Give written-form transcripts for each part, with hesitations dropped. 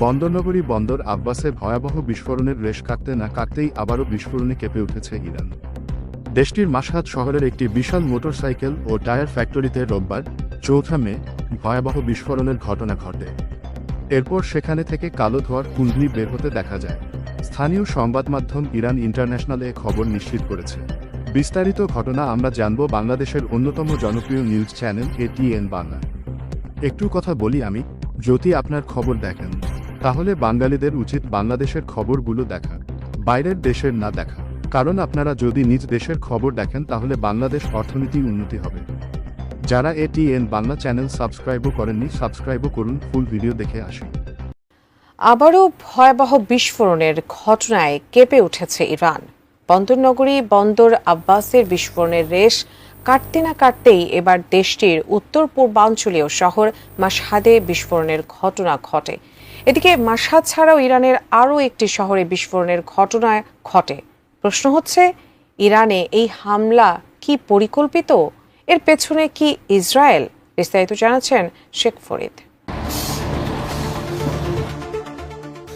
বন্দরনগরী বন্দর আব্বাসে ভয়াবহ বিস্ফোরণের রেশ কাটতে না কাটতেই আবারও বিস্ফোরণে কেঁপে উঠেছে ইরান। দেশটির মাশহাদ শহরের একটি বিশাল মোটরসাইকেল ও টায়ার ফ্যাক্টরিতে রোববার 4 মে ভয়াবহ বিস্ফোরণের ঘটনা ঘটে। এরপর সেখানে থেকে কালো ধোঁয়ার কুণ্ডলী বের হতে দেখা যায়। স্থানীয় সংবাদ মাধ্যম ইরান ইন্টারন্যাশনাল এ খবর নিশ্চিত করেছে। বিস্তারিত ঘটনা আমরা জানব বাংলাদেশের অন্যতম জনপ্রিয় নিউজ চ্যানেল এটিএন বাংলা। একটু কথা বলি আমি, যদি আপনার খবর দেখেন তাহলে বাঙালিদের উচিত বাংলাদেশের খবরগুলো দেখা, বাইরের দেশের না দেখা। কারণ আপনারা যদি নিজ দেশের খবর দেখেন তাহলে বাংলাদেশ অর্থনীতি উন্নতি হবে। যারা এটিএন বাংলা চ্যানেল সাবস্ক্রাইবও করেননি সাবস্ক্রাইবও করুন। ফুল ভিডিও দেখে আসুন। আবারও ভয়াবহ বিস্ফোরণের ঘটনায় কেঁপে উঠেছে ইরান। বন্দরনগরী বন্দর আব্বাসের বিস্ফোরণের রেশ কাটতে না কাটতেই এবার দেশটির উত্তর পূর্বাঞ্চলীয় শহর মাশহাদে বিস্ফোরণের ঘটনা ঘটে। এদিকে মাশহাদ ছাড়াও ইরানের আরও একটি শহরে বিস্ফোরণের ঘটনা ঘটে। প্রশ্ন হচ্ছে, ইরানে এই হামলা কি পরিকল্পিত? এর পেছনে কি ইসরায়েল? বিস্তারিত জানাচ্ছেন শেখ ফরিদ।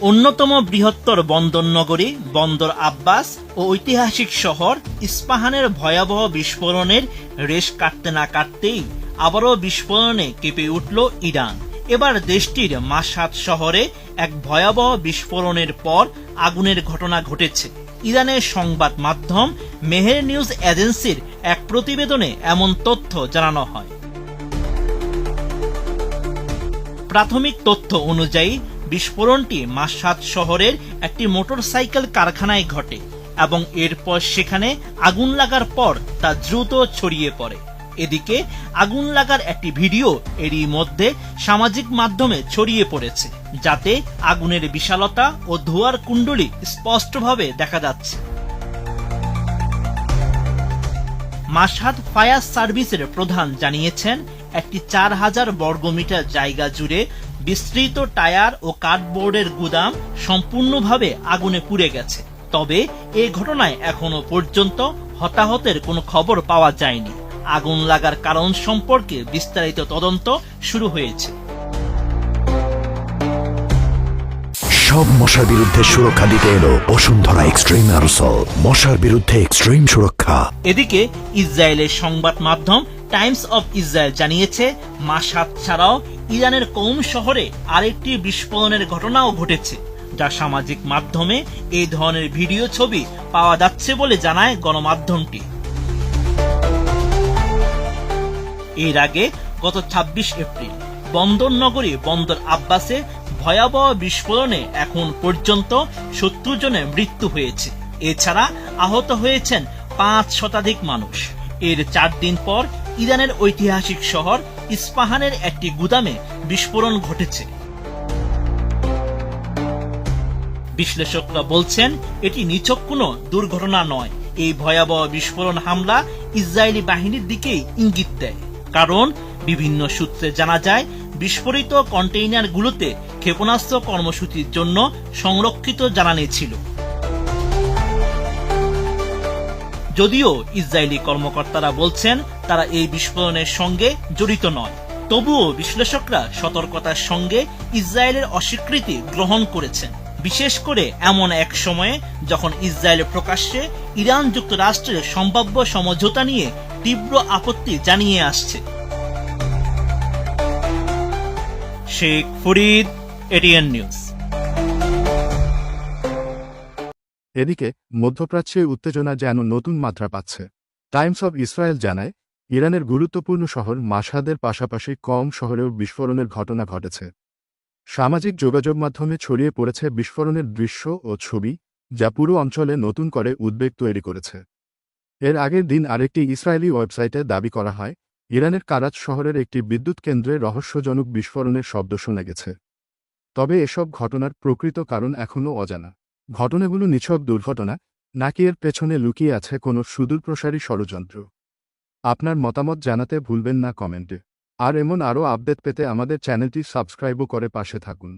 অন্যতম বৃহত্তর বন্দরনগরী বন্দর আব্বাস ও ঐতিহাসিক শহর ইস্পাহানের ভয়াবহ বিস্ফোরণের রেশ কাটতে না কাটতেই আবারও বিস্ফোরণে কেঁপে উঠল ইরান। এবার দেশটির মাশহাদ শহরে এক ভয়াবহ বিস্ফোরণের পর আগুনের ঘটনা ঘটেছে। ইরানের সংবাদ মাধ্যম মেহের নিউজ এজেন্সির এক প্রতিবেদনে এমন তথ্য জানানো হয়। প্রাথমিক তথ্য অনুযায়ী বিস্ফোরণটি মাশহাদ শহরের একটি মোটরসাইকেল কারখানায় ঘটে এবং এরপর সেখানে আগুন লাগার পর তা দ্রুত ছড়িয়ে পড়ে। এদিকে আগুন লাগার একটি ভিডিও এরই মধ্যে সামাজিক মাধ্যমে ছড়িয়ে পড়েছে, যাতে আগুনের বিশালতা ও ধোঁয়ার কুণ্ডলী স্পষ্টভাবে দেখা যাচ্ছে। মাশহাদ ফায়ার সার্ভিসের প্রধান জানিয়েছেন, একটি 4000 বর্গমিটার জায়গা জুড়ে বিস্তৃত টায়ার ও কার্ডবোর্ডের গুদাম সম্পূর্ণভাবে আগুনে পুড়ে গেছে। তবে এই ঘটনায় এখনো পর্যন্ত হতাহতের কোনো খবর পাওয়া যায়নি। আগুন লাগার কারণ সম্পর্কে বিস্তারিত তদন্ত শুরু হয়েছে। সব মশার বিরুদ্ধে সুরক্ষা দিতে এলো বসুন্ধরা এক্সট্রিম অ্যারোসল, মশার বিরুদ্ধে এক্সট্রিম সুরক্ষা। এদিকে ইসরায়েলের সংবাদ মাধ্যম টাইমস অফ ইসরায়েল জানিয়েছে, মাশহাদ ছাড়াও ইরানের কৌম শহরে আরেকটি বিস্ফোরণের ঘটনাও ঘটেছে, যা সামাজিক মাধ্যমে এই ধরনের ভিডিও ছবি পাওয়া যাচ্ছে বলে জানায় গণমাধ্যমটি। এর আগে গত 26 এপ্রিল বন্দরনগরী বন্দর আব্বাসে ভয়াবহ বিস্ফোরণে এখন পর্যন্ত 70 জনের মৃত্যু হয়েছে। এছাড়া আহত হয়েছেন 5 শতাধিক মানুষ। এর 4 দিন পর ইরানের ঐতিহাসিক শহর ইস্পাহানের একটি গুদামে বিস্ফোরণ ঘটেছে। বিশ্লেষকরা বলছেন, এটি নিছক কোনো দুর্ঘটনা নয়। এই ভয়াবহ বিস্ফোরণ হামলা ইসরায়েলি বাহিনীর দিকেই ইঙ্গিত দেয়। কারণ বিভিন্ন সূত্রে জানা যায়, বিস্ফোরিত কন্টেইনারগুলোতে ক্ষেপণাস্ত্র কর্মসূচির জন্য সংরক্ষিত জ্বালানি ছিল। যদিও ইসরায়েলি কর্মকর্তারা বলছেন তারা এই বিস্ফোরণের সঙ্গে জড়িত নয়, তবুও বিশ্লেষকরা সতর্কতার সঙ্গে ইসরায়েলের অস্বীকৃতি গ্রহণ করেছেন, বিশেষ করে এমন এক সময়ে যখন ইসরায়েল প্রকাশ্যে ইরান যুক্তরাষ্ট্রের সম্ভাব্য সমঝোতা নিয়ে তীব্র আপত্তি জানিয়ে আসছে। Sheikh Farid, ATN news. এদিকে মধ্যপ্রাচ্যে উত্তেজনা যেন নতুন মাত্রা পাচ্ছে। টাইমস অব ইসরায়েল জানায়, ইরানের গুরুত্বপূর্ণ শহর মাশহাদের পাশাপাশি কম শহরেও বিস্ফোরণের ঘটনা ঘটেছে। সামাজিক যোগাযোগ মাধ্যমে ছড়িয়ে পড়েছে বিস্ফোরণের দৃশ্য ও ছবি, যা পুরো অঞ্চলে নতুন করে উদ্বেগ তৈরি করেছে। এর আগের দিন আরেকটি ইসরায়েলি ওয়েবসাইটে দাবি করা হয়, ইরানের কারাচ শহরের একটি বিদ্যুৎ কেন্দ্রে রহস্যজনক বিস্ফোরণের শব্দ শোনা গেছে। তবে এসব ঘটনার প্রকৃত কারণ এখনও অজানা। ঘটনাগুলো নিছক দুর্ঘটনা নাকি এর পেছনে লুকিয়ে আছে কোনো সুদূরপ্রসারী ষড়যন্ত্র? আপনার মতামত জানাতে ভুলবেন না কমেন্টে। আর এমন আরও আপডেট পেতে আমাদের চ্যানেলটি সাবস্ক্রাইবও করে পাশে থাকুন।